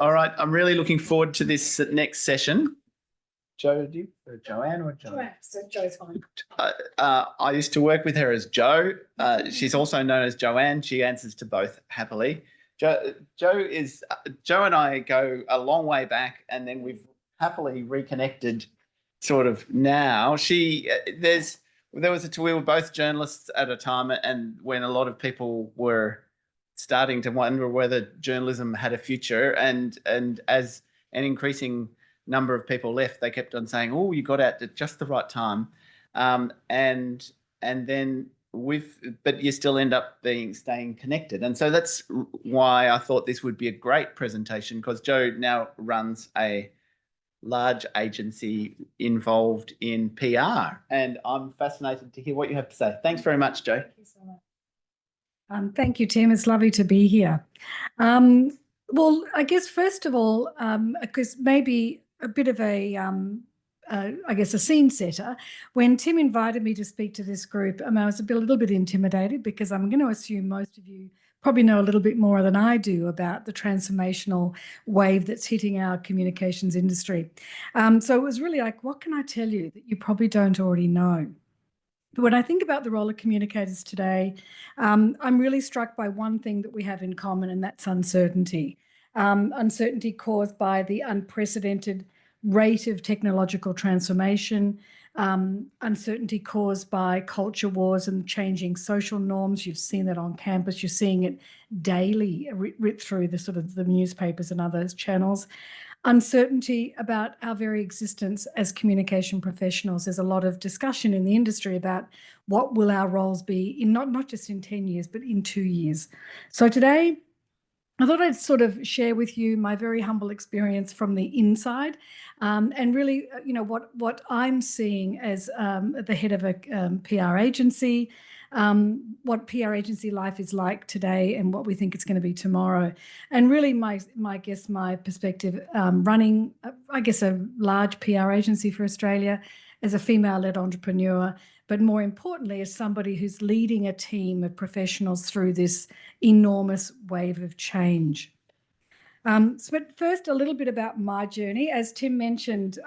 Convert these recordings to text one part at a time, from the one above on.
All right, I'm really looking forward to this next session. Joe, Joanne or Joe? Joanne, so Joe's fine. I used to work with her as Joe. She's also known as Joanne. She answers to both happily. Joe and I go a long way back, and then we've happily reconnected sort of now. We were both journalists at a time, and when a lot of people were starting to wonder whether journalism had a future, and as an increasing number of people left, they kept on saying, "Oh, you got out at just the right time," and then but you still end up staying connected, and so that's why I thought this would be a great presentation, because Joe now runs a large agency involved in PR, and I'm fascinated to hear what you have to say. Thanks very much, Joe. Thank you so much. Thank you, Tim. It's lovely to be here. Well, I guess first of all, because maybe a bit of a scene setter. When Tim invited me to speak to this group, I was a little bit intimidated, because I'm going to assume most of you probably know a little bit more than I do about the transformational wave that's hitting our communications industry. So it was really like, what can I tell you that you probably don't already know? But when I think about the role of communicators today, I'm really struck by one thing that we have in common, and that's uncertainty. Uncertainty caused by the unprecedented rate of technological transformation, uncertainty caused by culture wars and changing social norms. You've seen that on campus. You're seeing it daily ripped through the sort of the newspapers and other channels. Uncertainty about our very existence as communication professionals. There's a lot of discussion in the industry about what will our roles be in not just in 10 years, but in 2 years. So today, I thought I'd sort of share with you my very humble experience from the inside, and really, what I'm seeing as the head of a PR agency, what PR agency life is like today, and what we think it's going to be tomorrow. And really, my perspective, running, a large PR agency for Australia as a female-led entrepreneur, but more importantly, as somebody who's leading a team of professionals through this enormous wave of change. But first, a little bit about my journey. As Tim mentioned,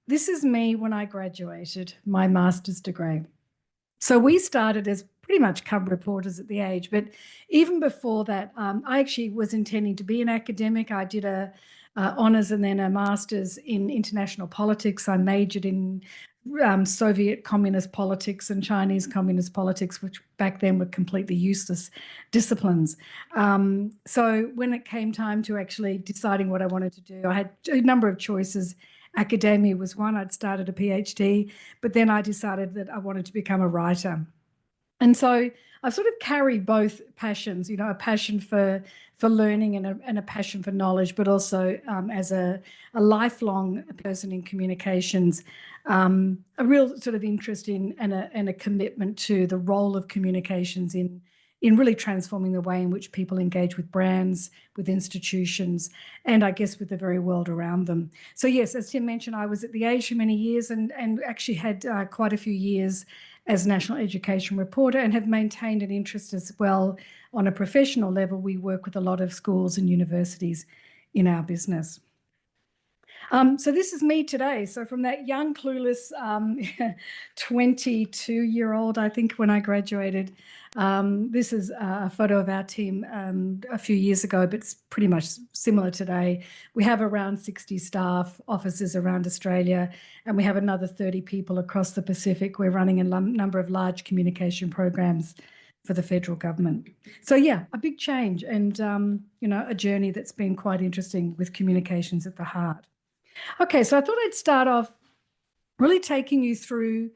this is me when I graduated my master's degree. So we started as pretty much cub reporters at The Age, but even before that, I actually was intending to be an academic. I did a honours and then a master's in international politics. I majored in Soviet communist politics and Chinese communist politics, which back then were completely useless disciplines. So when it came time to actually deciding what I wanted to do, I had a number of choices. Academia was one. I'd started a PhD, but then I decided that I wanted to become a writer. And so I sort of carry both passions, a passion for learning and a passion for knowledge, but also as a lifelong person in communications, a real sort of interest in and a commitment to the role of communications in really transforming the way in which people engage with brands, with institutions, and I guess with the very world around them. So yes, as Tim mentioned, I was at The Age for many years and actually had quite a few years as national education reporter, and have maintained an interest as well on a professional level. We work with a lot of schools and universities in our business. So this is me today. So from that young, clueless 22-year-old, I think, when I graduated, this is a photo of our team a few years ago, but it's pretty much similar today. We have around 60 staff, offices around Australia, and we have another 30 people across the Pacific. We're running a number of large communication programs for the federal government. So yeah, a big change, and a journey that's been quite interesting with communications at the heart. Okay, so I thought I'd start off really taking you through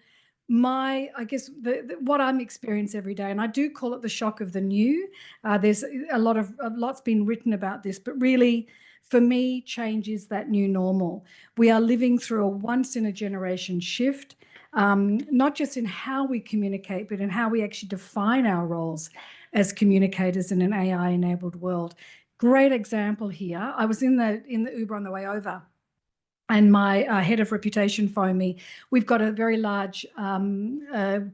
what I'm experiencing every day, and I do call it the shock of the new. There's lots been written about this, but really, for me, change is that new normal. We are living through a once-in-a-generation shift, not just in how we communicate, but in how we actually define our roles as communicators in an AI-enabled world. Great example here. I was in the Uber on the way over, and my head of reputation phoned me. We've got a very large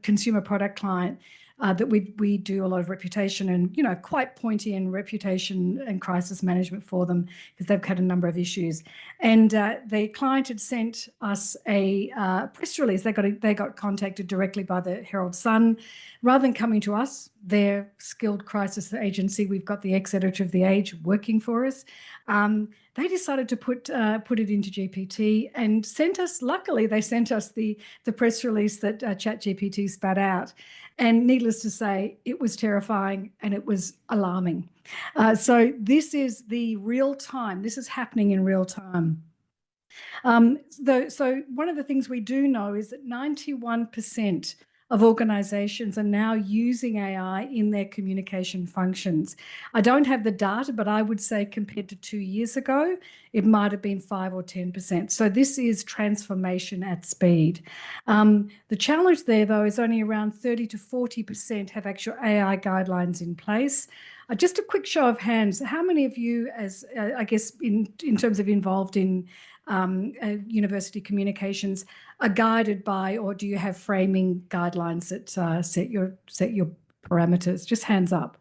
consumer product client that we do a lot of reputation and, you know, quite pointy and reputation and crisis management for them because they've had a number of issues. And the client had sent us a press release. They got contacted directly by the Herald Sun. Rather than coming to us, their skilled crisis agency, we've got the ex-editor of The Age working for us. They decided to put it into GPT and sent us, luckily, they sent us the press release that ChatGPT spat out. And needless to say, it was terrifying and it was alarming. So this is the real time. This is happening in real time. So one of the things we do know is that 91% of organizations are now using AI in their communication functions. I don't have the data, but I would say compared to 2 years ago, it might have been 5 or 10%. So this is transformation at speed. The challenge there, though, is only around 30 to 40% have actual AI guidelines in place. Just a quick show of hands, how many of you, as I guess in terms of involved in university communications, are guided by, or do you have framing guidelines that set your parameters? Just hands up.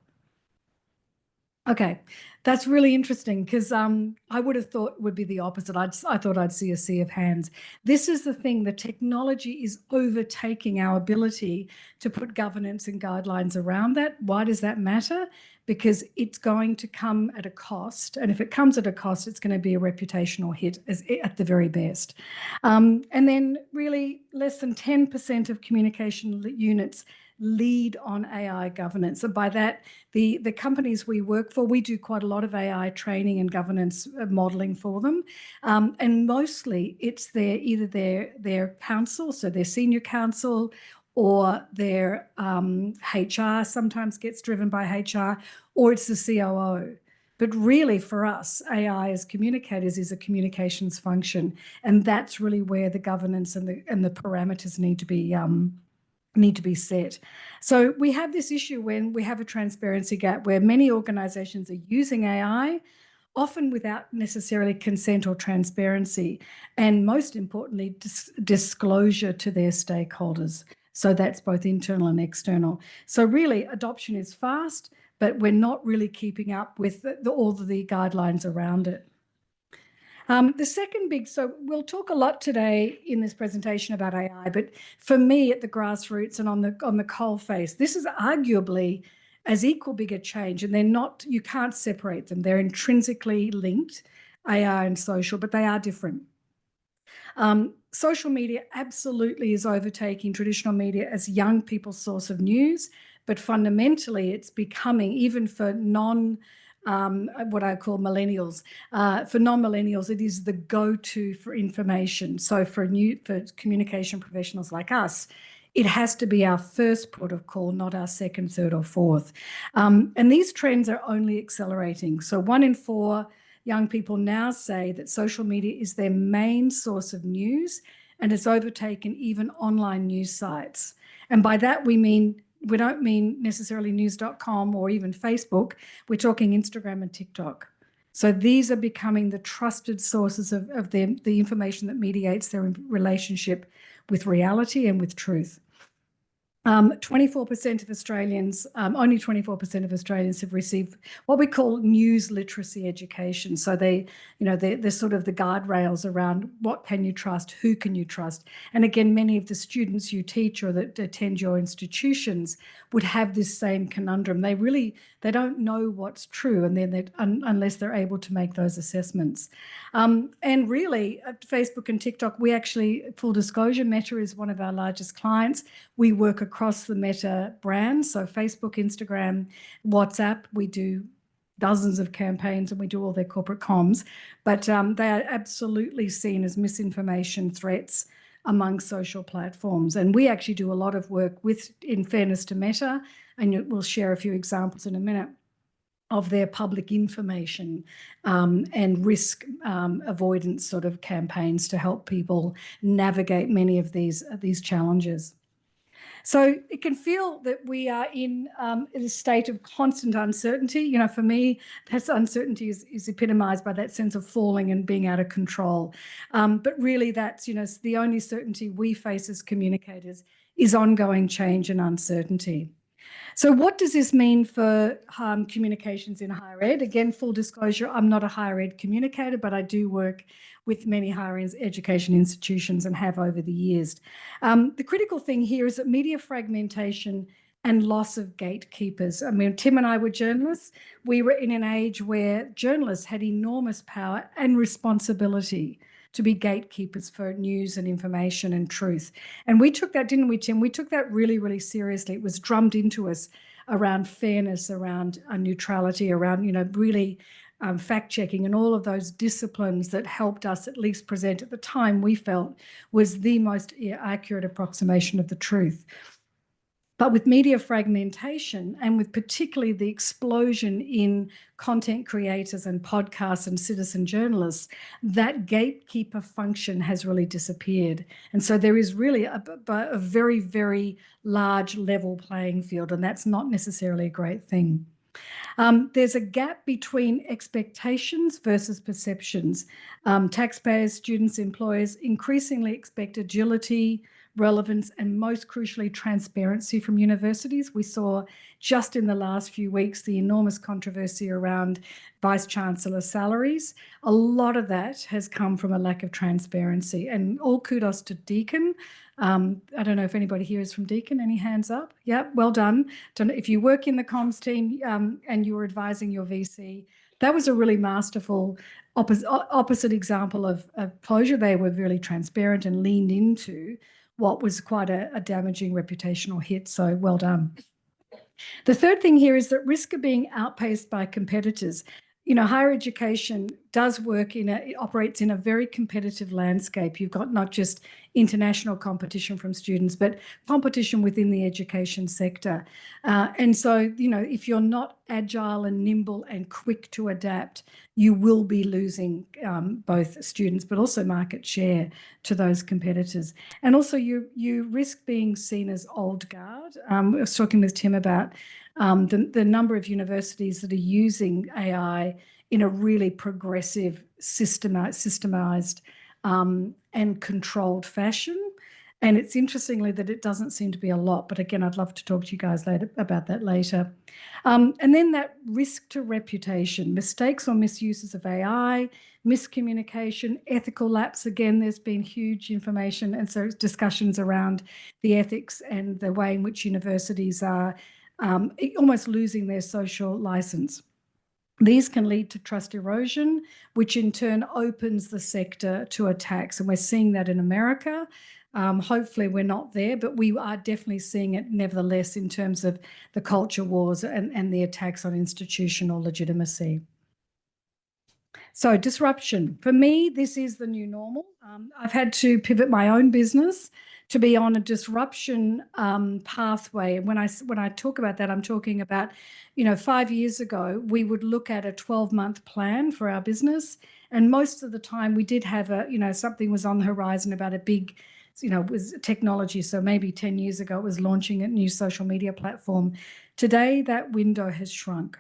Okay, that's really interesting because I would have thought it would be the opposite. I thought I'd see a sea of hands. This is the thing, the technology is overtaking our ability to put governance and guidelines around that. Why does that matter? Because it's going to come at a cost. And if it comes at a cost, it's going to be a reputational hit at the very best. And then really less than 10% of communication units lead on AI governance. And by that, the companies we work for, we do quite a lot of AI training and governance modeling for them. And mostly it's either their counsel, so their senior counsel, or their HR sometimes gets driven by HR, or it's the COO. But really for us, AI as communicators is a communications function. And that's really where the governance and the parameters need to be set. So we have this issue when we have a transparency gap where many organizations are using AI, often without necessarily consent or transparency, and most importantly, disclosure to their stakeholders. So that's both internal and external. So really adoption is fast, but we're not really keeping up with all of the guidelines around it. The second big, so we'll talk a lot today in this presentation about AI, but for me at the grassroots and on the coal face, this is arguably as equal big a change, and they're not, you can't separate them. They're intrinsically linked, AI and social, but they are different. Social media absolutely is overtaking traditional media as young people's source of news, but fundamentally it's becoming, even for what I call millennials. For non-millennials, it is the go-to for information. So for communication professionals like us, it has to be our first port of call, not our second, third, or fourth. And these trends are only accelerating. So 1 in 4 young people now say that social media is their main source of news, and it's overtaken even online news sites. And by that we don't mean necessarily news.com or even Facebook. We're talking Instagram and TikTok. So these are becoming the trusted sources of the information that mediates their relationship with reality and with truth. 24% of Australians, only 24% of Australians have received what we call news literacy education. So they're sort of the guardrails around what can you trust, who can you trust. And again, many of the students you teach or that attend your institutions would have this same conundrum. They don't know what's true, and then unless they're able to make those assessments. And really, at Facebook and TikTok, we actually, full disclosure, Meta is one of our largest clients. We work across the Meta brand, so Facebook, Instagram, WhatsApp. We do dozens of campaigns and we do all their corporate comms, but they are absolutely seen as misinformation threats among social platforms. And we actually do a lot of work in fairness to Meta, and we'll share a few examples in a minute, of their public information and risk avoidance sort of campaigns to help people navigate many of these challenges. So it can feel that we are in a state of constant uncertainty. For me, that uncertainty is epitomized by that sense of falling and being out of control. But really that's, the only certainty we face as communicators is ongoing change and uncertainty. So what does this mean for communications in higher ed? Again, full disclosure, I'm not a higher ed communicator, but I do work with many higher education institutions and have over the years. The critical thing here is that media fragmentation and loss of gatekeepers. I mean, Tim and I were journalists. We were in an age where journalists had enormous power and responsibility to be gatekeepers for news and information and truth. And we took that, didn't we, Tim? We took that really, really seriously. It was drummed into us around fairness, around neutrality, around, really fact checking and all of those disciplines that helped us at least present at the time we felt was the most accurate approximation of the truth. But with media fragmentation and with particularly the explosion in content creators and podcasts and citizen journalists, that gatekeeper function has really disappeared. And so there is really a very, very large level playing field, and that's not necessarily a great thing. There's a gap between expectations versus perceptions. Taxpayers, students, employers increasingly expect agility, relevance, and most crucially, transparency from universities. We saw just in the last few weeks the enormous controversy around vice chancellor salaries. A lot of that has come from a lack of transparency, and all kudos to Deakin. I don't know if anybody here is from Deakin. Any hands up? Yeah, well done. If you work in the comms team and you were advising your VC, that was a really masterful opposite example of closure. They were really transparent and leaned into what was quite a damaging reputational hit. So well done. The third thing here is that risk of being outpaced by competitors. Higher education does work it operates in a very competitive landscape. You've got not just international competition from students, but competition within the education sector. And so, if you're not agile and nimble and quick to adapt, you will be losing both students, but also market share to those competitors. And also you risk being seen as old guard. I was talking with Tim about the number of universities that are using AI in a really progressive, systemized and controlled fashion. And it's interestingly that it doesn't seem to be a lot. But again, I'd love to talk to you guys later about that later. And then that risk to reputation, mistakes or misuses of AI, miscommunication, ethical lapse. Again, there's been huge information and so discussions around the ethics and the way in which universities are almost losing their social license. These can lead to trust erosion, which in turn opens the sector to attacks. And we're seeing that in America. Hopefully we're not there, but we are definitely seeing it nevertheless in terms of the culture wars and the attacks on institutional legitimacy. So disruption. For me, this is the new normal. I've had to pivot my own business to be on a disruption pathway. And when I talk about that, I'm talking about, 5 years ago, we would look at a 12-month plan for our business. And most of the time we did have something was on the horizon about a big, it was technology. So maybe 10 years ago, it was launching a new social media platform. Today, that window has shrunk.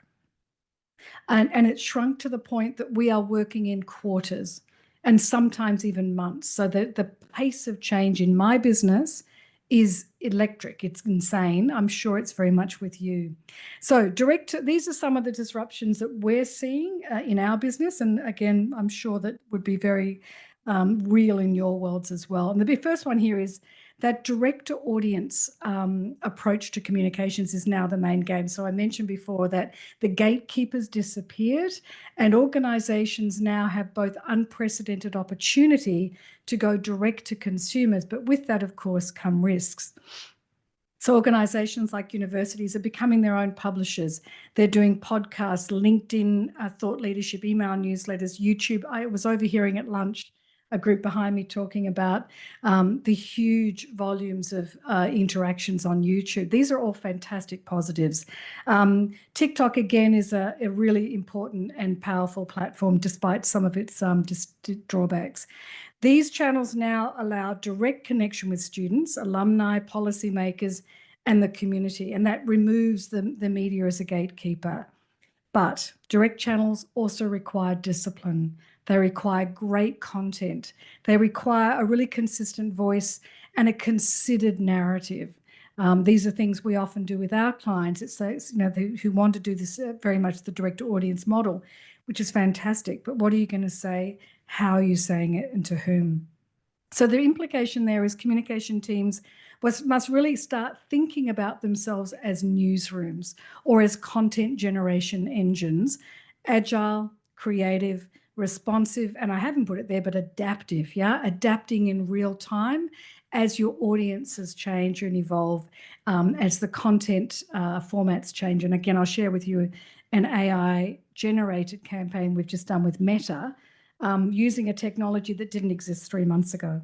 And it's shrunk to the point that we are working in quarters and sometimes even months. So the pace of change in my business is electric. It's insane. I'm sure it's very much with you. So these are some of the disruptions that we're seeing in our business. And again, I'm sure that would be very real in your worlds as well. And the first one here is that direct to audience approach to communications is now the main game. So I mentioned before that the gatekeepers disappeared and organizations now have both unprecedented opportunity to go direct to consumers, but with that, of course, come risks. So organizations like universities are becoming their own publishers. They're doing podcasts, LinkedIn, thought leadership, email newsletters, YouTube. I was overhearing at lunch a group behind me talking about the huge volumes of interactions on YouTube. These are all fantastic positives. TikTok, again, is a really important and powerful platform despite some of its drawbacks. These channels now allow direct connection with students, alumni, policymakers, and the community, and that removes the media as a gatekeeper. But direct channels also require discipline. They require great content. They require a really consistent voice and a considered narrative. These are things we often do with our clients. It's who want to do this very much the direct audience model, which is fantastic. But what are you going to say? How are you saying it, and to whom? So the implication there is communication teams must really start thinking about themselves as newsrooms or as content generation engines, agile, creative, responsive, and I haven't put it there, but adaptive, adapting in real time as your audiences change and evolve, as the content formats change. And again, I'll share with you an AI generated campaign we've just done with Meta, using a technology that didn't exist 3 months ago.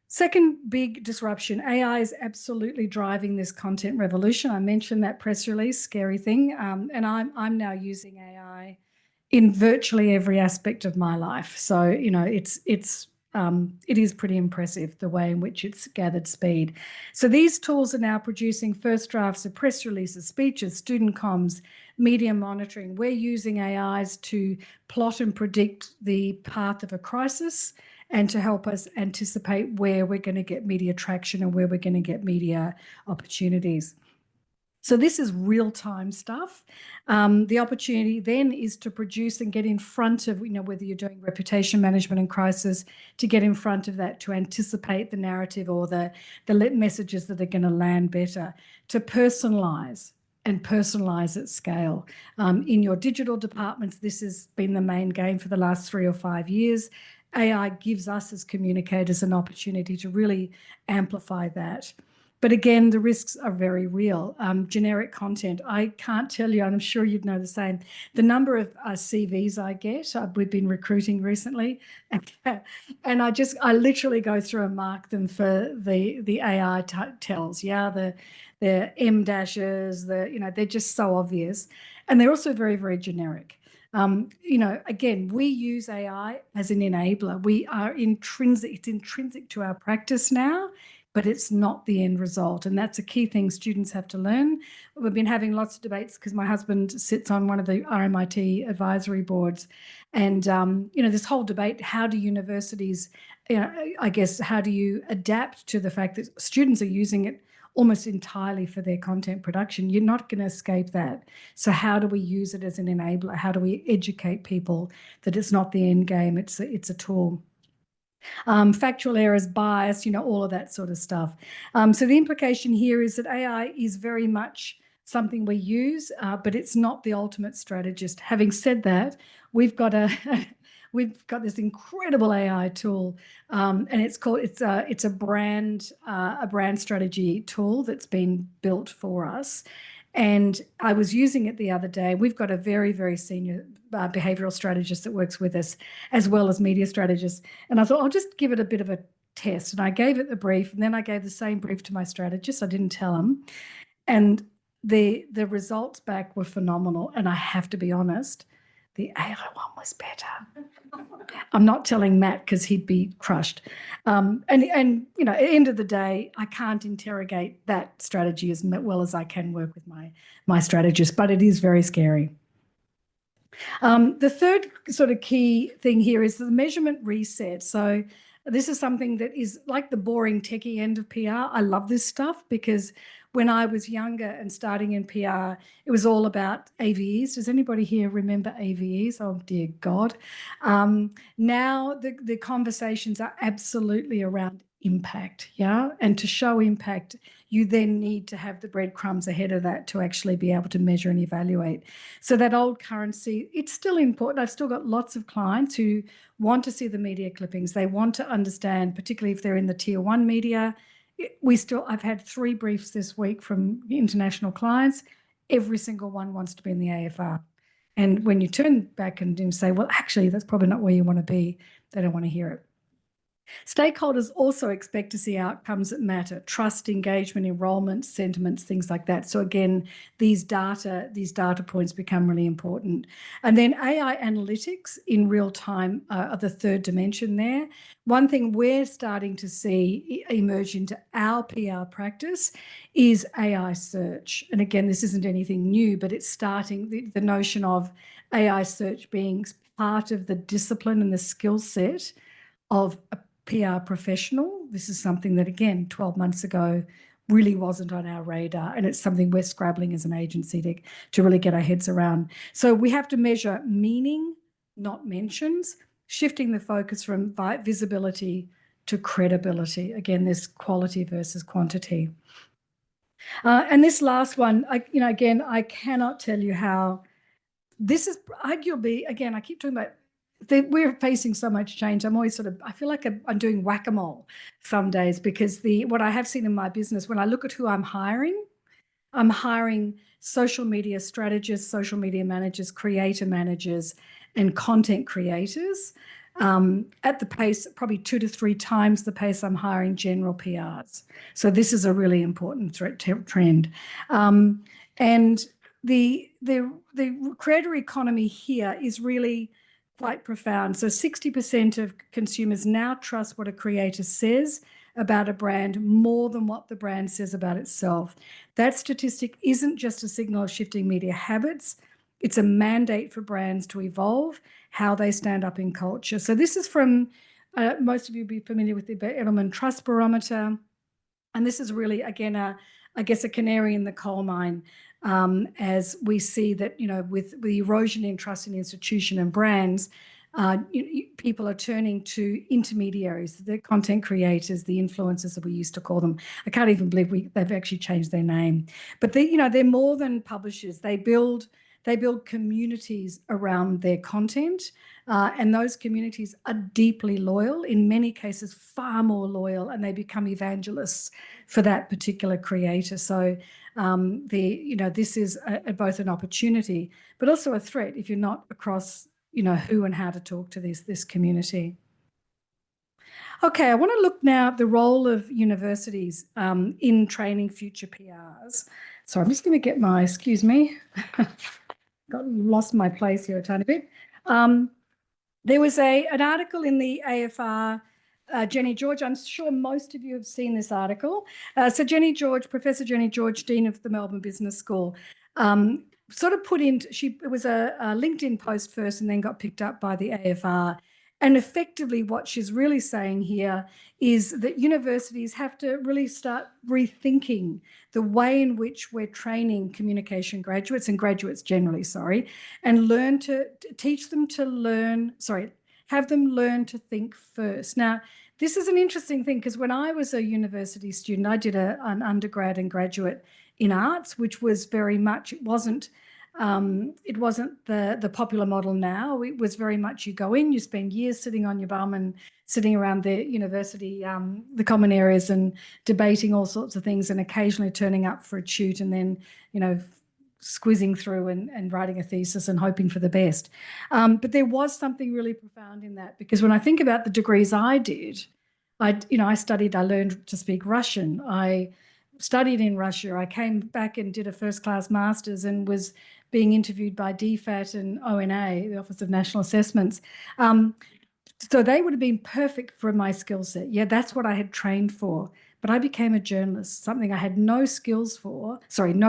Second big disruption, AI is absolutely driving this content revolution. I mentioned that press release, scary thing, and I'm now using AI in virtually every aspect of my life. So it is pretty impressive the way in which it's gathered speed. So these tools are now producing first drafts of press releases, speeches, student comms, media monitoring. We're using AIs to plot and predict the path of a crisis and to help us anticipate where we're going to get media traction and where we're going to get media opportunities. So this is real-time stuff. The opportunity then is to produce and get in front of, whether you're doing reputation management and crisis, to get in front of that, to anticipate the narrative or the messages that are going to land better, to personalize and personalize at scale. In your digital departments, this has been the main game for the last 3 or 5 years. AI gives us as communicators an opportunity to really amplify that. But again, the risks are very real. Generic content, I can't tell you, and I'm sure you'd know the same, the number of CVs I get. We've been recruiting recently, and I literally go through and mark them for the AI tells. The M dashes, they're just so obvious, and they're also very, very generic. Again, we use AI as an enabler. It's intrinsic to our practice now, but it's not the end result. And that's a key thing students have to learn. We've been having lots of debates because my husband sits on one of the RMIT advisory boards. And, this whole debate, how do universities, how do you adapt to the fact that students are using it almost entirely for their content production? You're not going to escape that. So how do we use it as an enabler? How do we educate people that it's not the end game, it's a tool? Factual errors, bias, all of that sort of stuff. So the implication here is that AI is very much something we use, but it's not the ultimate strategist. Having said that, we've got this incredible AI tool, and it's a brand strategy tool that's been built for us. And I was using it the other day. We've got a very, very senior behavioral strategist that works with us, as well as media strategists. And I thought, I'll just give it a bit of a test. And I gave it the brief, and then I gave the same brief to my strategist. I didn't tell him. And the results back were phenomenal. And I have to be honest, the AI one was better. I'm not telling Matt because he'd be crushed. And at the end of the day, I can't interrogate that strategy as well as I can work with my strategist, but it is very scary. The third sort of key thing here is the measurement reset. So this is something that is like the boring techie end of PR. I love this stuff because when I was younger and starting in PR, it was all about AVEs. Does anybody here remember AVEs? Oh, dear God. Now the conversations are absolutely around impact, and to show impact, you then need to have the breadcrumbs ahead of that to actually be able to measure and evaluate. So that old currency, it's still important. I've still got lots of clients who want to see the media clippings. They want to understand, particularly if they're in the tier 1 media. I've had 3 briefs this week from international clients. Every single one wants to be in the AFR. And when you turn back and say, well, actually, that's probably not where you want to be, they don't want to hear it. Stakeholders also expect to see outcomes that matter: trust, engagement, enrollment, sentiments, things like that. So again, these data points become really important. And then AI analytics in real time are the third dimension there. One thing we're starting to see emerge into our PR practice is AI search. And again, this isn't anything new, but it's starting the notion of AI search being part of the discipline and the skill set of PR professional. This is something that, again, 12 months ago really wasn't on our radar, and it's something we're scrabbling as an agency to really get our heads around. So we have to measure meaning, not mentions, shifting the focus from visibility to credibility. Again, this quality versus quantity. And this last one, again, I cannot tell you how this is arguably, again, I keep talking about we're facing so much change. I'm always I feel like I'm doing whack-a-mole some days, because what I have seen in my business, when I look at who I'm hiring social media strategists, social media managers, creator managers, and content creators at the pace, probably 2 to 3 times the pace I'm hiring general PRs. So this is a really important trend. And the creator economy here is really quite profound. So 60% of consumers now trust what a creator says about a brand more than what the brand says about itself. That statistic isn't just a signal of shifting media habits. It's a mandate for brands to evolve how they stand up in culture. So this is from, most of you will be familiar with the Edelman Trust Barometer. And this is really, again, I guess a canary in the coal mine, as we see that, with the erosion in trust in institution and brands, people are turning to intermediaries, the content creators, the influencers that we used to call them. I can't even believe they've actually changed their name. But they're more than publishers. They build communities around their content, and those communities are deeply loyal, in many cases far more loyal, and they become evangelists for that particular creator. So this is both an opportunity but also a threat if you're not across who and how to talk to this community. Okay, I want to look now at the role of universities in training future PRs. So I'm just going to get excuse me, lost my place here a tiny bit. There was an article in the AFR, Jenny George. I'm sure most of you have seen this article. So Jenny George, Professor Jenny George, Dean of the Melbourne Business School, sort of it was a LinkedIn post first and then got picked up by the AFR. And effectively what she's really saying here is that universities have to really start rethinking the way in which we're training communication graduates and graduates generally, and have them learn to think first. Now, this is an interesting thing, because when I was a university student, I did an undergrad and graduate in arts, which was very much, it wasn't the popular model now. It was very much, you go in, you spend years sitting on your bum and sitting around the university, the common areas, and debating all sorts of things, and occasionally turning up for a tute, and then, squizzing through and writing a thesis and hoping for the best. But there was something really profound in that, because when I think about the degrees I did, I learned to speak Russian. I studied in Russia. I came back and did a first-class master's and was being interviewed by DFAT and ONA, the Office of National Assessments. So they would have been perfect for my skill set. Yeah, that's what I had trained for. But I became a journalist, something I had no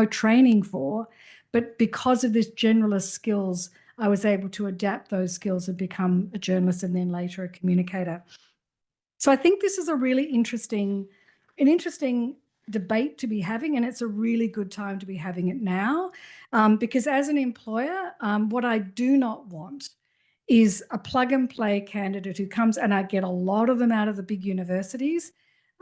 training for. But because of this generalist skills, I was able to adapt those skills and become a journalist, and then later a communicator. So I think this is a really interesting debate to be having, and it's a really good time to be having it now, because as an employer, what I do not want is a plug and play candidate who comes, and I get a lot of them out of the big universities.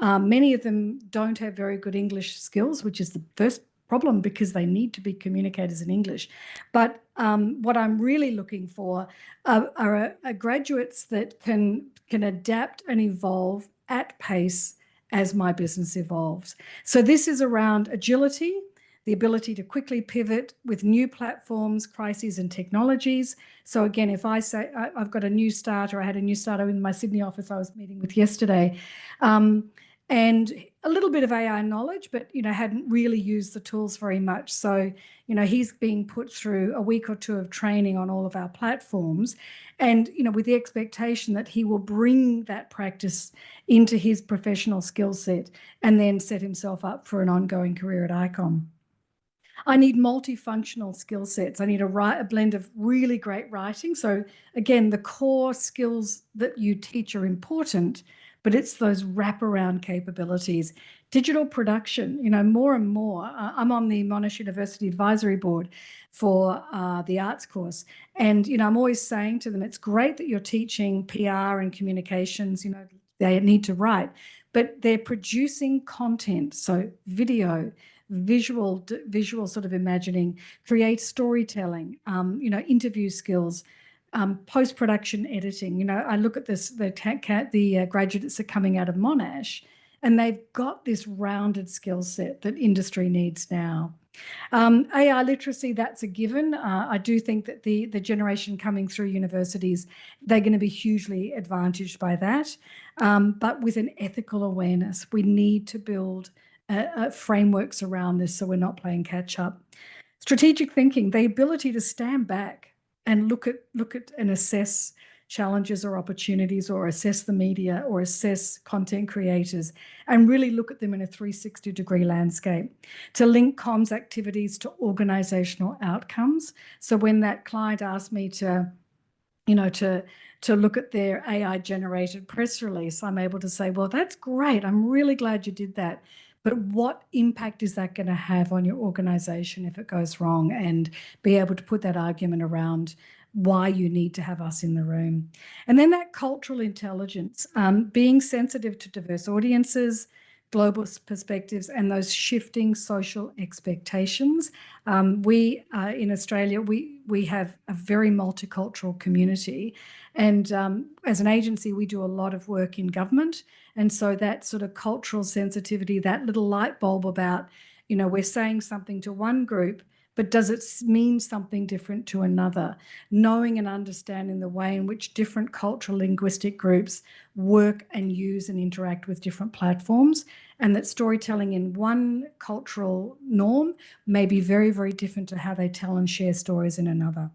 Many of them don't have very good English skills, which is the first problem, because they need to be communicators in English. But what I'm really looking for are graduates that can adapt and evolve at pace as my business evolves. So this is around agility, the ability to quickly pivot with new platforms, crises, and technologies. So again, if I say I've got a new starter, I had a new starter in my Sydney office I was meeting with yesterday, and a little bit of AI knowledge, but hadn't really used the tools very much. So he's being put through a week or 2 of training on all of our platforms, and with the expectation that he will bring that practice into his professional skill set and then set himself up for an ongoing career at ICOM. I need multifunctional skill sets. I need a blend of really great writing. So again, the core skills that you teach are important, but it's those wraparound capabilities. Digital production, more and more. I'm on the Monash University Advisory Board for the arts course. And, I'm always saying to them, it's great that you're teaching PR and communications, they need to write, but they're producing content. So video, visual sort of imagining, create storytelling, interview skills, post-production editing. I look at this, the graduates are coming out of Monash, and they've got this rounded skill set that industry needs now. AI literacy, that's a given. I do think that the generation coming through universities, they're going to be hugely advantaged by that. But with an ethical awareness, we need to build frameworks around this so we're not playing catch up. Strategic thinking, the ability to stand back and look at and assess challenges or opportunities, or assess the media, or assess content creators, and really look at them in a 360-degree landscape to link comms activities to organizational outcomes. So when that client asked me to look at their AI generated press release, I'm able to say, well, that's great. I'm really glad you did that. But what impact is that going to have on your organization if it goes wrong? And be able to put that argument around why you need to have us in the room. And then that cultural intelligence, being sensitive to diverse audiences, global perspectives, and those shifting social expectations. We in Australia, we have a very multicultural community, and as an agency, we do a lot of work in government, and so that sort of cultural sensitivity, that little light bulb about, we're saying something to one group, but does it mean something different to another? Knowing and understanding the way in which different cultural linguistic groups work and use and interact with different platforms, and that storytelling in one cultural norm may be very, very different to how they tell and share stories in another.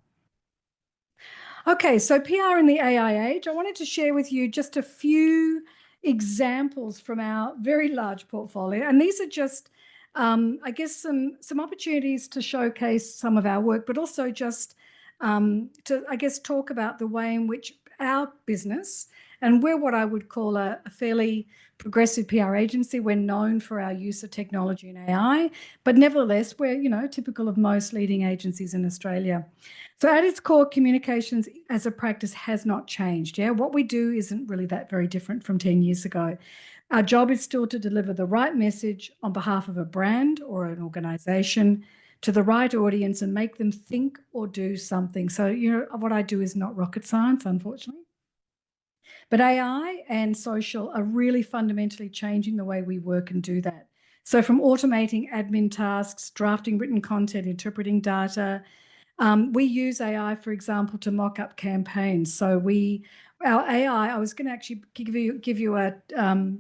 Okay, so PR in the AI age. I wanted to share with you just a few examples from our very large portfolio, and these are just I guess some opportunities to showcase some of our work, but also just to, I guess, talk about the way in which our business, and we're what I would call a fairly progressive PR agency. We're known for our use of technology and AI, but nevertheless, we're, typical of most leading agencies in Australia. So at its core, communications as a practice has not changed. Yeah, what we do isn't really that very different from 10 years ago. Our job is still to deliver the right message on behalf of a brand or an organization to the right audience and make them think or do something. So, what I do is not rocket science, unfortunately. But AI and social are really fundamentally changing the way we work and do that. So from automating admin tasks, drafting written content, interpreting data, we use AI, for example, to mock up campaigns. So our AI, I was going to actually give you a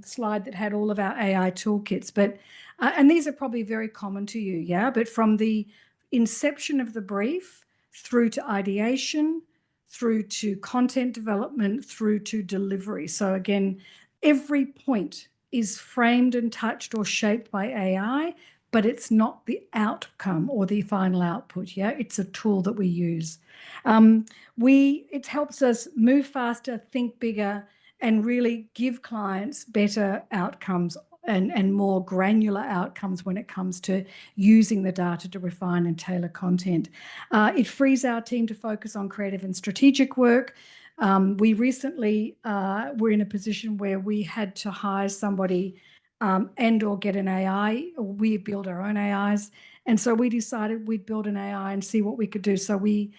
slide that had all of our AI toolkits, but and these are probably very common to you, yeah. But from the inception of the brief through to ideation, through to content development, through to delivery. So again, every point is framed and touched or shaped by AI, but it's not the outcome or the final output. Yeah, it's a tool that we use. It helps us move faster, think bigger, and really give clients better outcomes and more granular outcomes when it comes to using the data to refine and tailor content. It frees our team to focus on creative and strategic work. We recently were in a position where we had to hire somebody and or get an AI, or we build our own AIs. And so we decided we'd build an AI and see what we could do. So we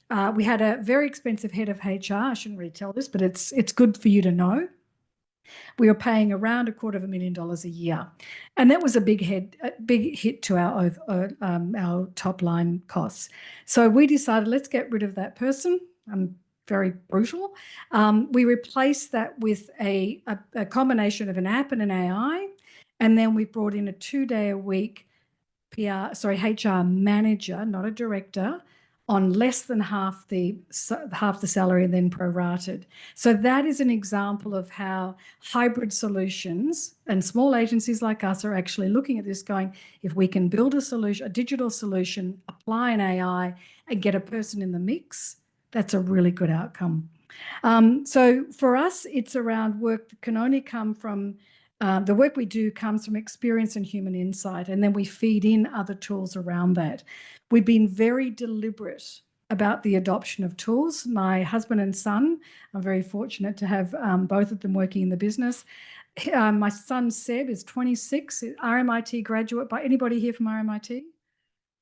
had a very expensive head of HR. I shouldn't really tell this, but it's good for you to know. We were paying around $250,000 a year, and that was a big hit to our top line costs. So we decided, let's get rid of that person. Very brutal. We replaced that with a combination of an app and an AI, and then we brought in a 2-day-a-week HR manager, not a director, on less than half the salary and then prorated. So that is an example of how hybrid solutions and small agencies like us are actually looking at this going, if we can build a solution, a digital solution, apply an AI and get a person in the mix, that's a really good outcome. So for us, it's around work that can only come from the work we do comes from experience and human insight, and then we feed in other tools around that. We've been very deliberate about the adoption of tools. My husband and son, I'm very fortunate to have both of them working in the business. My son Seb is 26, RMIT graduate. By anybody here from RMIT?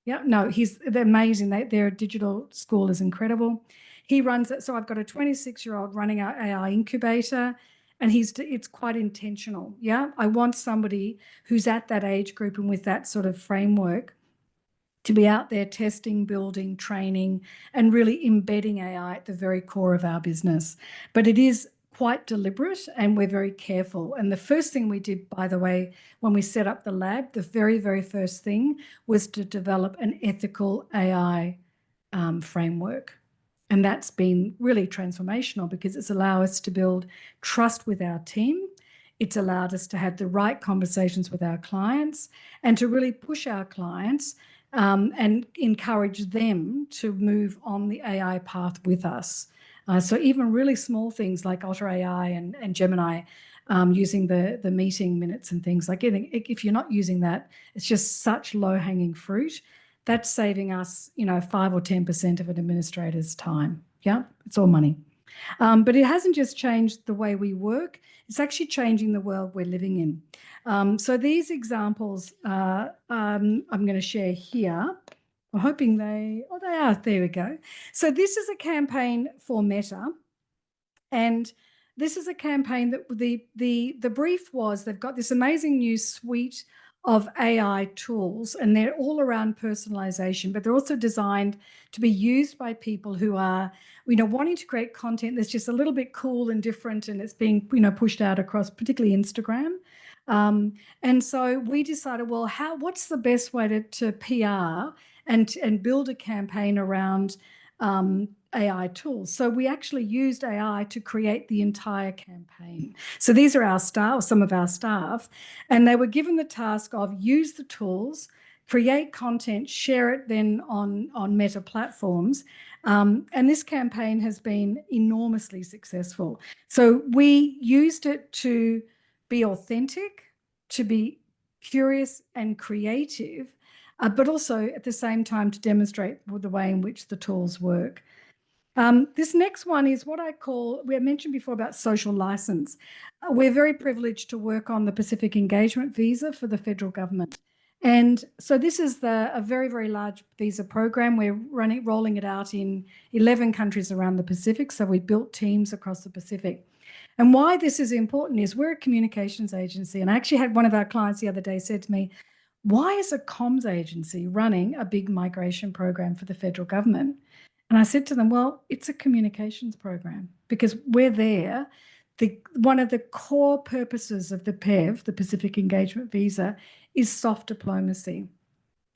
Yeah, no, they're amazing. Their digital school is incredible. He runs it. So I've got a 26-year-old running our AI incubator, and it's quite intentional. Yeah, I want somebody who's at that age group and with that sort of framework to be out there testing, building, training, and really embedding AI at the very core of our business. But it is quite deliberate, and we're very careful. And the first thing we did, by the way, when we set up the lab, the very, very first thing was to develop an ethical AI framework. And that's been really transformational because it's allowed us to build trust with our team. It's allowed us to have the right conversations with our clients and to really push our clients and encourage them to move on the AI path with us. So even really small things like Otter AI and Gemini, using the meeting minutes and things like if you're not using that, it's just such low-hanging fruit. That's saving us, 5 or 10% of an administrator's time. Yeah, it's all money. But it hasn't just changed the way we work, it's actually changing the world we're living in. So these examples I'm going to share here. I'm hoping they are. There we go. So this is a campaign for Meta. And this is a campaign that the brief was they've got this amazing new suite of AI tools, and they're all around personalization, but they're also designed to be used by people who are, wanting to create content that's just a little bit cool and different, and it's being, pushed out across particularly Instagram. And so we decided, well, what's the best way to PR and build a campaign around AI tools? So we actually used AI to create the entire campaign. So these are our staff, some of our staff, and they were given the task of use the tools, create content, share it then on Meta platforms. And this campaign has been enormously successful. So we used it to be authentic, to be curious and creative, but also at the same time to demonstrate the way in which the tools work. This next one is what I call, we mentioned before about social license. We're very privileged to work on the Pacific Engagement Visa for the federal government. And so this is a very, very large visa program. We're rolling it out in 11 countries around the Pacific. So we built teams across the Pacific. And why this is important is we're a communications agency. And I actually had one of our clients the other day said to me, why is a comms agency running a big migration program for the federal government? And I said to them, well, it's a communications program because we're there. One of the core purposes of the PEV, the Pacific Engagement Visa, is soft diplomacy,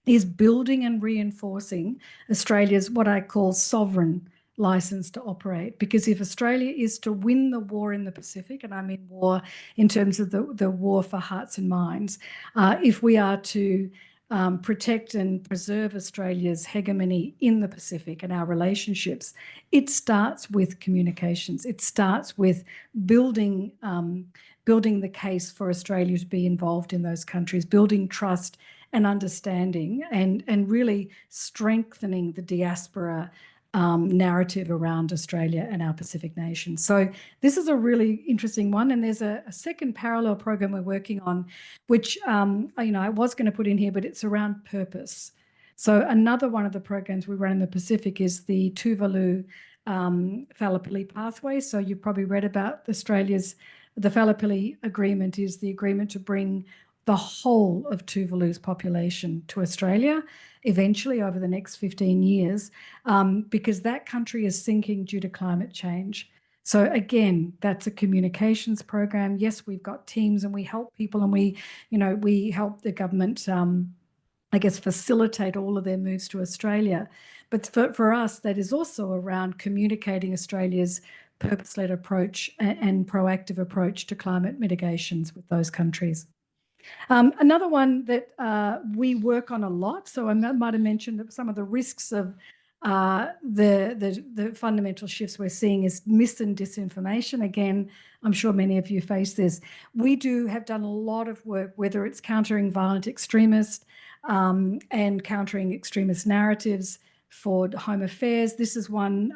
is building and reinforcing Australia's what I call sovereign license to operate. Because if Australia is to win the war in the Pacific, and I mean war in terms of the war for hearts and minds, if we are to protect and preserve Australia's hegemony in the Pacific and our relationships, it starts with communications. It starts with building the case for Australia to be involved in those countries, building trust and understanding, and really strengthening the diaspora narrative around Australia and our Pacific nations. So this is a really interesting one. And there's a second parallel program we're working on, which, I was going to put in here, but it's around purpose. So another one of the programs we run in the Pacific is the Tuvalu Fallipoli pathway. So you've probably read about the Fallipoli agreement is the agreement to bring the whole of Tuvalu's population to Australia eventually over the next 15 years, because that country is sinking due to climate change. So again, that's a communications program. Yes, we've got teams and we help people, and we help the government, facilitate all of their moves to Australia. But for us, that is also around communicating Australia's purpose-led approach and proactive approach to climate mitigations with those countries. Another one that we work on a lot, so I might have mentioned some of the risks of the fundamental shifts we're seeing is mis and disinformation. Again, I'm sure many of you face this. We have done a lot of work, whether it's countering violent extremists and countering extremist narratives for Home Affairs. This is one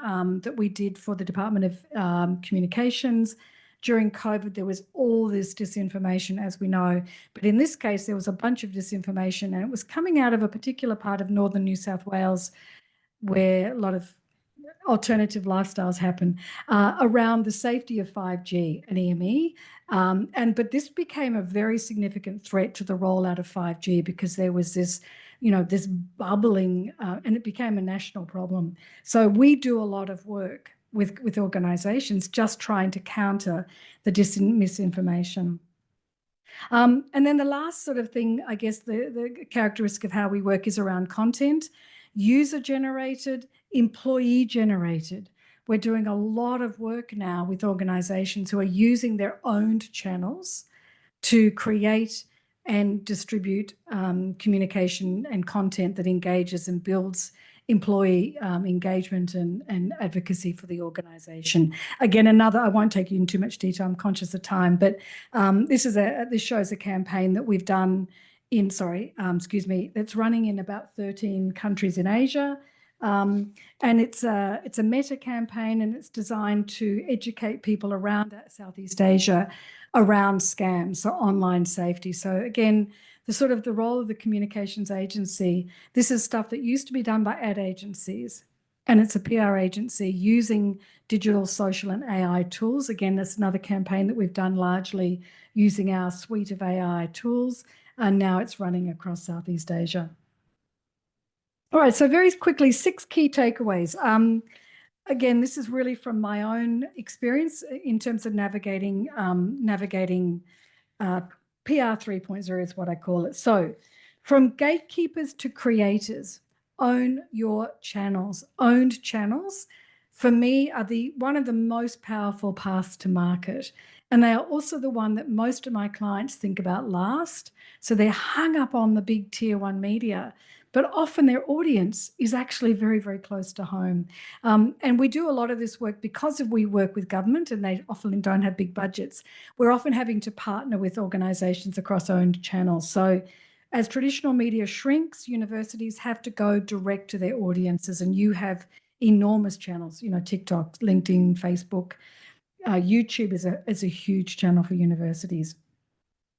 that we did for the Department of Communications. During COVID, there was all this disinformation, as we know. But in this case, there was a bunch of disinformation, and it was coming out of a particular part of northern New South Wales where a lot of alternative lifestyles happen around the safety of 5G and EME. But this became a very significant threat to the rollout of 5G because there was this, this bubbling, and it became a national problem. So we do a lot of work with organizations just trying to counter the misinformation. And then the last sort of thing, I guess, the characteristic of how we work is around content, user-generated, employee-generated. We're doing a lot of work now with organizations who are using their owned channels to create and distribute communication and content that engages and builds employee engagement and advocacy for the organization. Again, I won't take you into too much detail, I'm conscious of time, but this shows a campaign that we've done that's running in about 13 countries in Asia. And it's a meta campaign, and it's designed to educate people around Southeast Asia around scams, so online safety. So again, the role of the communications agency, this is stuff that used to be done by ad agencies, and it's a PR agency using digital, social, and AI tools. Again, that's another campaign that we've done largely using our suite of AI tools, and now it's running across Southeast Asia. All right, so very quickly, 6 key takeaways. Again, this is really from my own experience in terms of navigating PR 3.0 is what I call it. So from gatekeepers to creators, own your channels. Owned channels, for me, are one of the most powerful paths to market. And they are also the one that most of my clients think about last. So they're hung up on the big tier 1 media, but often their audience is actually very, very close to home. And we do a lot of this work because we work with government and they often don't have big budgets. We're often having to partner with organizations across owned channels. So as traditional media shrinks, universities have to go direct to their audiences, and you have enormous channels, TikTok, LinkedIn, Facebook. YouTube is a huge channel for universities.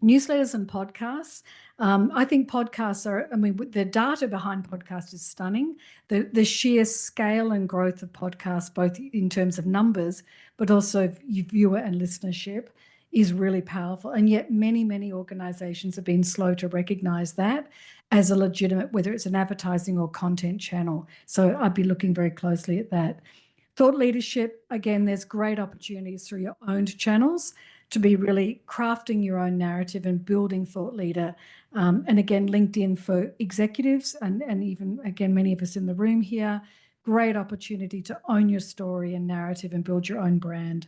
Newsletters and podcasts. I think podcasts the data behind podcasts is stunning. The sheer scale and growth of podcasts, both in terms of numbers, but also viewer and listenership, is really powerful. And yet many, many organizations have been slow to recognize that as a legitimate, whether it's an advertising or content channel. So I'd be looking very closely at that. Thought leadership, again, there's great opportunities through your owned channels to be really crafting your own narrative and building thought leader. And again, LinkedIn for executives and even, again, many of us in the room here, great opportunity to own your story and narrative and build your own brand.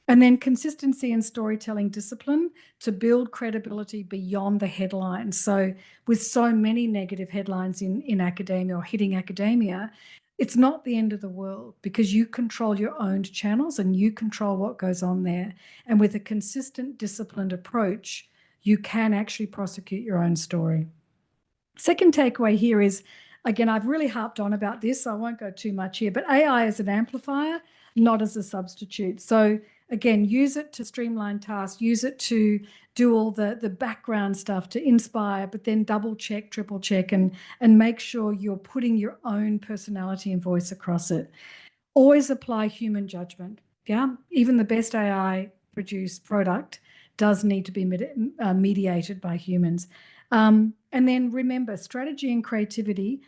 And then consistency and storytelling discipline to build credibility beyond the headlines. So with so many negative headlines in academia or hitting academia, it's not the end of the world because you control your own channels and you control what goes on there. And with a consistent, disciplined approach, you can actually prosecute your own story. Second takeaway here is, again, I've really harped on about this, so I won't go too much here, but AI is an amplifier, not as a substitute. So again, use it to streamline tasks, use it to do all the background stuff to inspire, but then double check, triple check, and make sure you're putting your own personality and voice across it. Always apply human judgment. Yeah, even the best AI produced product does need to be mediated by humans. And then remember, strategy and creativity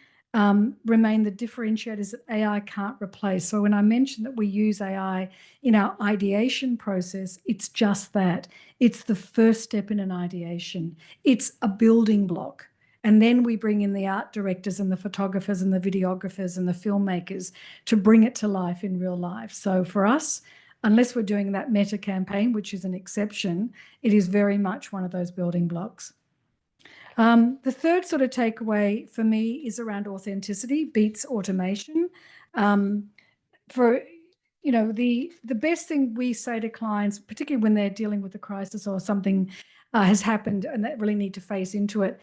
remain the differentiators that AI can't replace. So when I mentioned that we use AI in our ideation process, it's just that. It's the first step in an ideation. It's a building block. And then we bring in the art directors and the photographers and the videographers and the filmmakers to bring it to life in real life. So for us, unless we're doing that meta campaign, which is an exception, it is very much one of those building blocks. The third sort of takeaway for me is around authenticity beats automation. For the best thing we say to clients, particularly when they're dealing with a crisis or something has happened and they really need to face into it,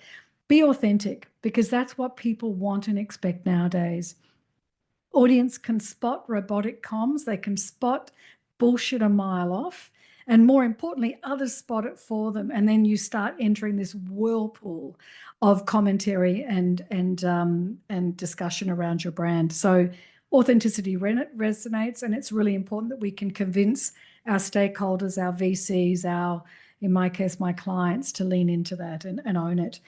be authentic, because that's what people want and expect nowadays. Audience can spot robotic comms, they can spot bullshit a mile off, and more importantly, others spot it for them. And then you start entering this whirlpool of commentary and discussion around your brand. So authenticity resonates, and it's really important that we can convince our stakeholders, our VCs, in my case, my clients, to lean into that and own it.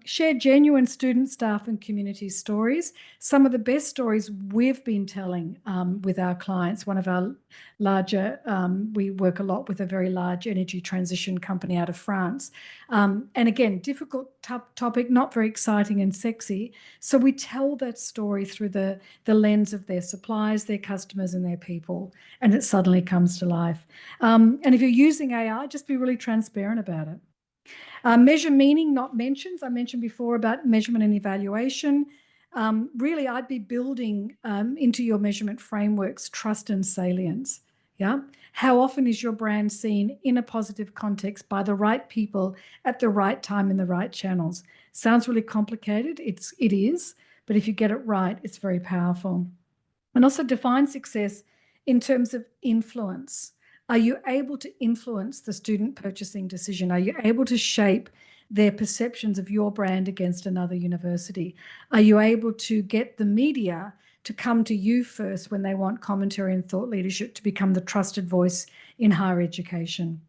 Share genuine student, staff, and community stories. Some of the best stories we've been telling with our clients. One of our larger, we work a lot with a very large energy transition company out of France. And again, difficult topic, not very exciting and sexy. So we tell that story through the lens of their suppliers, their customers, and their people, and it suddenly comes to life. And if you're using AI, just be really transparent about it. Measure meaning, not mentions. I mentioned before about measurement and evaluation. Really, I'd be building into your measurement frameworks trust and salience. Yeah. How often is your brand seen in a positive context by the right people at the right time in the right channels? Sounds really complicated. It is, but if you get it right, it's very powerful. And also define success in terms of influence. Are you able to influence the student purchasing decision? Are you able to shape their perceptions of your brand against another university? Are you able to get the media to come to you first when they want commentary and thought leadership to become the trusted voice in higher education?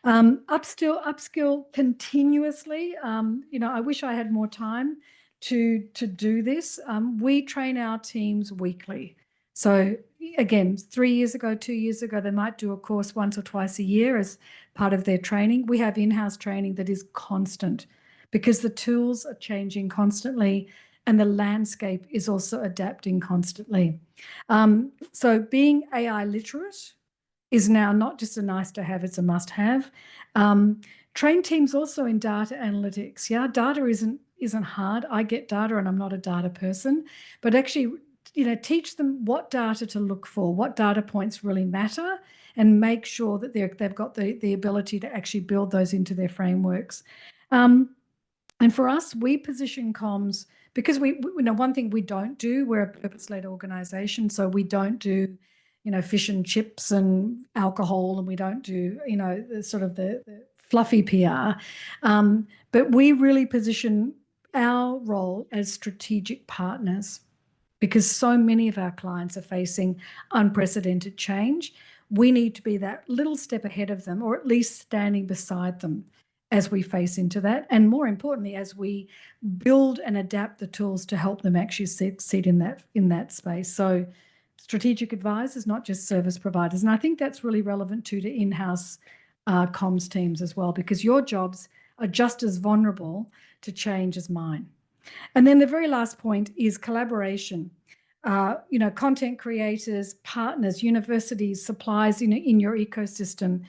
Upskill continuously. I wish I had more time to do this. We train our teams weekly. So again, 3 years ago, 2 years ago, they might do a course once or twice a year as part of their training. We have in-house training that is constant because the tools are changing constantly and the landscape is also adapting constantly. So being AI literate is now not just a nice to have, it's a must have. Train teams also in data analytics. Yeah, data isn't hard. I get data and I'm not a data person, but actually, teach them what data to look for, what data points really matter, and make sure that they've got the ability to actually build those into their frameworks. And for us, we position comms because we one thing we don't do, we're a purpose-led organization, so we don't do fish and chips and alcohol, and we don't do the sort of the fluffy PR, but we really position our role as strategic partners because so many of our clients are facing unprecedented change. We need to be that little step ahead of them, or at least standing beside them as we face into that. And more importantly, as we build and adapt the tools to help them actually sit in that space. So strategic advisors, not just service providers. And I think that's really relevant to in-house comms teams as well, because your jobs are just as vulnerable to change as mine. And then the very last point is collaboration. Content creators, partners, universities, suppliers in your ecosystem.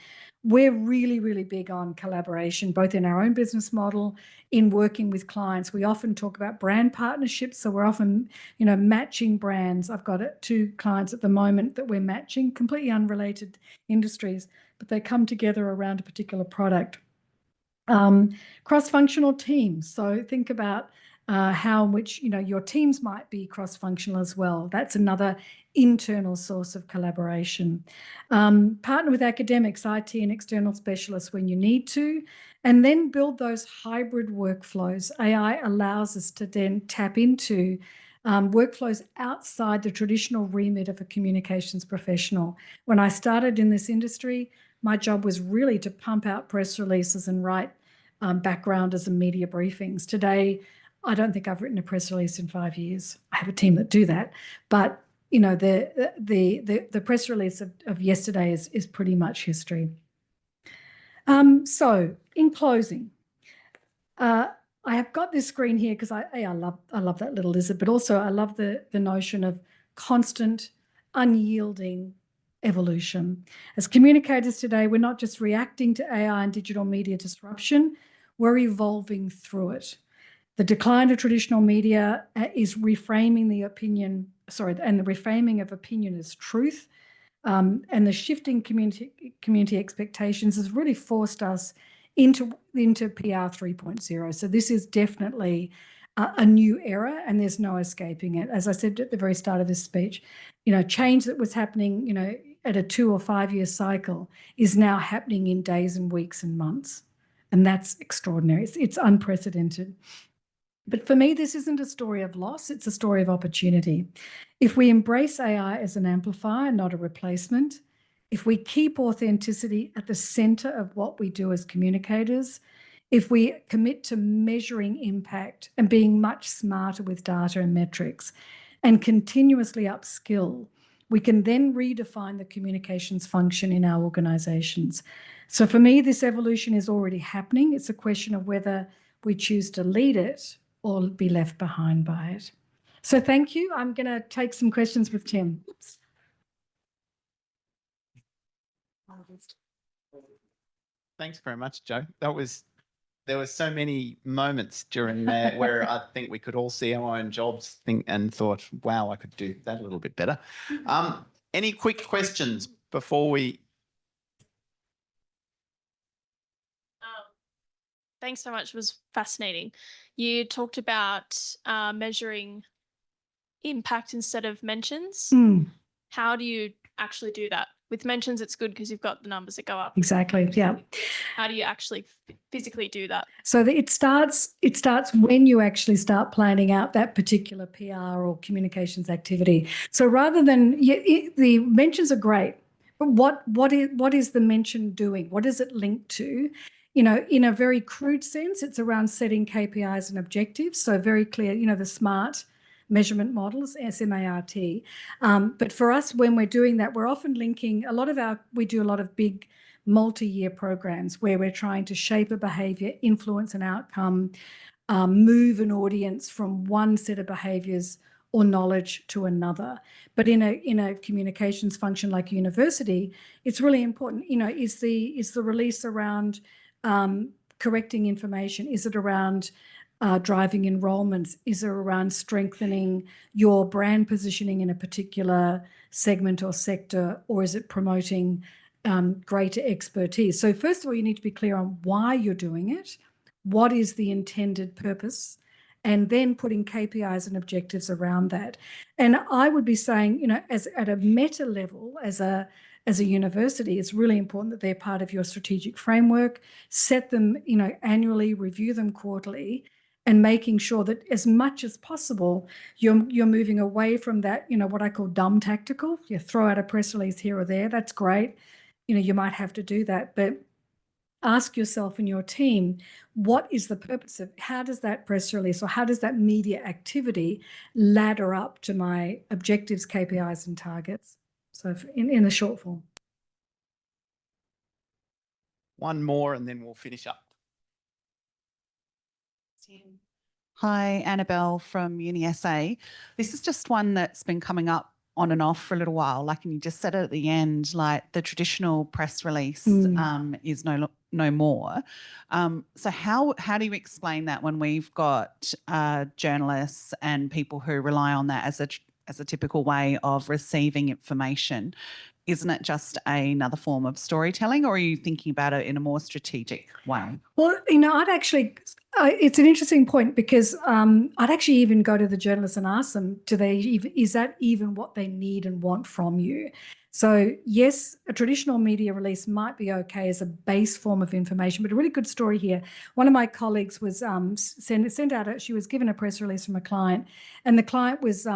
We're really, really big on collaboration, both in our own business model, in working with clients. We often talk about brand partnerships. So we're often, matching brands. I've got 2 clients at the moment that we're matching, completely unrelated industries, but they come together around a particular product. Cross-functional teams. So think about how in which your teams might be cross-functional as well. That's another internal source of collaboration. Partner with academics, IT, and external specialists when you need to, and then build those hybrid workflows. AI allows us to then tap into workflows outside the traditional remit of a communications professional. When I started in this industry, my job was really to pump out press releases and write backgrounders and media briefings. Today, I don't think I've written a press release in 5 years. I have a team that do that, but the press release of yesterday is pretty much history. So in closing, I have got this screen here because I love that little lizard, but also I love the notion of constant, unyielding evolution. As communicators today, we're not just reacting to AI and digital media disruption. We're evolving through it. The decline of traditional media is reframing the opinion, and the reframing of opinion as truth. And the shifting community expectations has really forced us into PR 3.0. So this is definitely a new era, and there's no escaping it. As I said at the very start of this speech, change that was happening, at a 2 or 5 year cycle is now happening in days and weeks and months. And that's extraordinary. It's unprecedented. But for me, this isn't a story of loss, it's a story of opportunity. If we embrace AI as an amplifier, not a replacement, if we keep authenticity at the center of what we do as communicators, if we commit to measuring impact and being much smarter with data and metrics and continuously upskill, we can then redefine the communications function in our organizations. So for me, this evolution is already happening. It's a question of whether we choose to lead it or be left behind by it. So thank you. I'm going to take some questions with Tim. Oops. Thanks very much, Jo. There were so many moments during there where I think we could all see our own jobs and thought, wow, I could do that a little bit better. Any quick questions before we... Thanks so much. It was fascinating. You talked about measuring impact instead of mentions. How do you actually do that? With mentions, it's good because you've got the numbers that go up. Exactly. Yeah. How do you actually physically do that? So it starts when you actually start planning out that particular PR or communications activity. So rather than the mentions are great, but what is the mention doing? What is it linked to? In a very crude sense, it's around setting KPIs and objectives. So very clear, the SMART measurement models, SMART. But for us, when we're doing that, we're often linking we do a lot of big multi-year programs where we're trying to shape a behavior, influence an outcome, move an audience from one set of behaviors or knowledge to another. But in a communications function like a university, it's really important, is the release around correcting information? Is it around driving enrollments? Is it around strengthening your brand positioning in a particular segment or sector? Or is it promoting greater expertise? So first of all, you need to be clear on why you're doing it. What is the intended purpose? And then putting KPIs and objectives around that. And I would be saying, as at a meta level, as a university, it's really important that they're part of your strategic framework. Set them, annually, review them quarterly, and making sure that as much as possible, you're moving away from that, what I call dumb tactical. You throw out a press release here or there. That's great. You might have to do that, but ask yourself and your team, what is the purpose of, how does that press release or how does that media activity ladder up to my objectives, KPIs, and targets? So in a short form. One more and then we'll finish up. Hi, Annabelle from UniSA. This is just one that's been coming up on and off for a little while. Like, and you just said it at the end, like the traditional press release is no more. So how do you explain that when we've got journalists and people who rely on that as a typical way of receiving information? Isn't it just another form of storytelling, or are you thinking about it in a more strategic way? Well, I'd actually, it's an interesting point because I'd actually even go to the journalists and ask them, is that even what they need and want from you? So yes, a traditional media release might be okay as a base form of information, but a really good story here. One of my colleagues was sent out, she was given a press release from a client, and the client was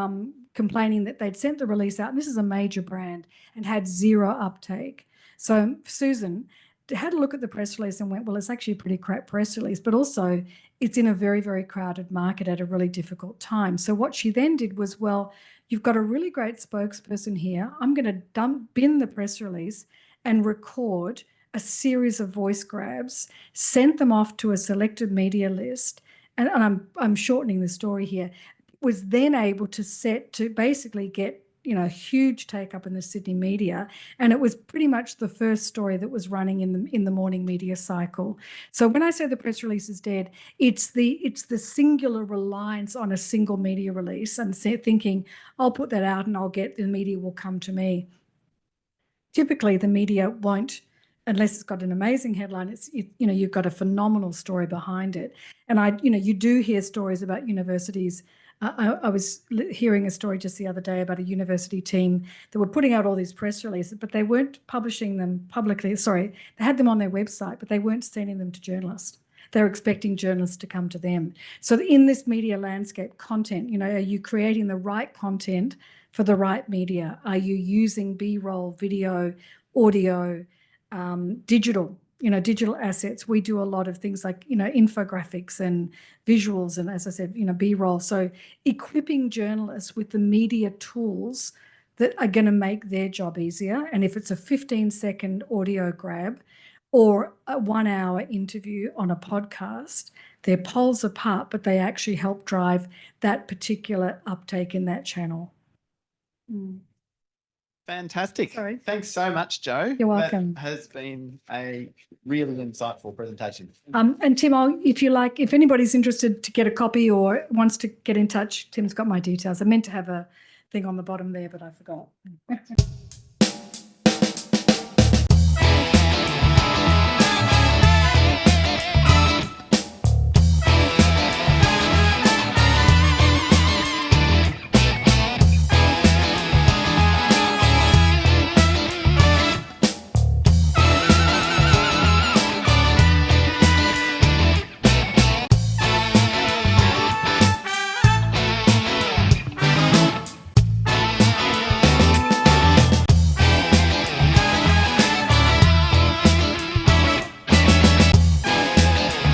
complaining that they'd sent the release out, and this is a major brand, and had zero uptake. So Susan had a look at the press release and went, well, it's actually a pretty crap press release, but also it's in a very, very crowded market at a really difficult time. So what she then did was, well, you've got a really great spokesperson here. I'm going to bin the press release and record a series of voice grabs, sent them off to a selected media list, and I'm shortening the story here, was then able to basically get huge take up in the Sydney media, and it was pretty much the first story that was running in the morning media cycle. So when I say the press release is dead, it's the singular reliance on a single media release and thinking, I'll put that out and the media will come to me. Typically, the media won't, unless it's got an amazing headline. You've got a phenomenal story behind it, and you do hear stories about universities. I was hearing a story just the other day about a university team that were putting out all these press releases, but they weren't publishing them publicly. Sorry, they had them on their website, but they weren't sending them to journalists. They're expecting journalists to come to them. So in this media landscape, content, are you creating the right content for the right media? Are you using B-roll, video, audio, digital assets? We do a lot of things like, infographics and visuals and, as I said, B-roll. So equipping journalists with the media tools that are going to make their job easier. And if it's a 15-second audio grab or a 1-hour interview on a podcast, they're poles apart, but they actually help drive that particular uptake in that channel. Fantastic. Sorry. Thanks so much, Jo. You're welcome. That has been a really insightful presentation. And Tim, if anybody's interested to get a copy or wants to get in touch, Tim's got my details. I meant to have a thing on the bottom there, but I forgot.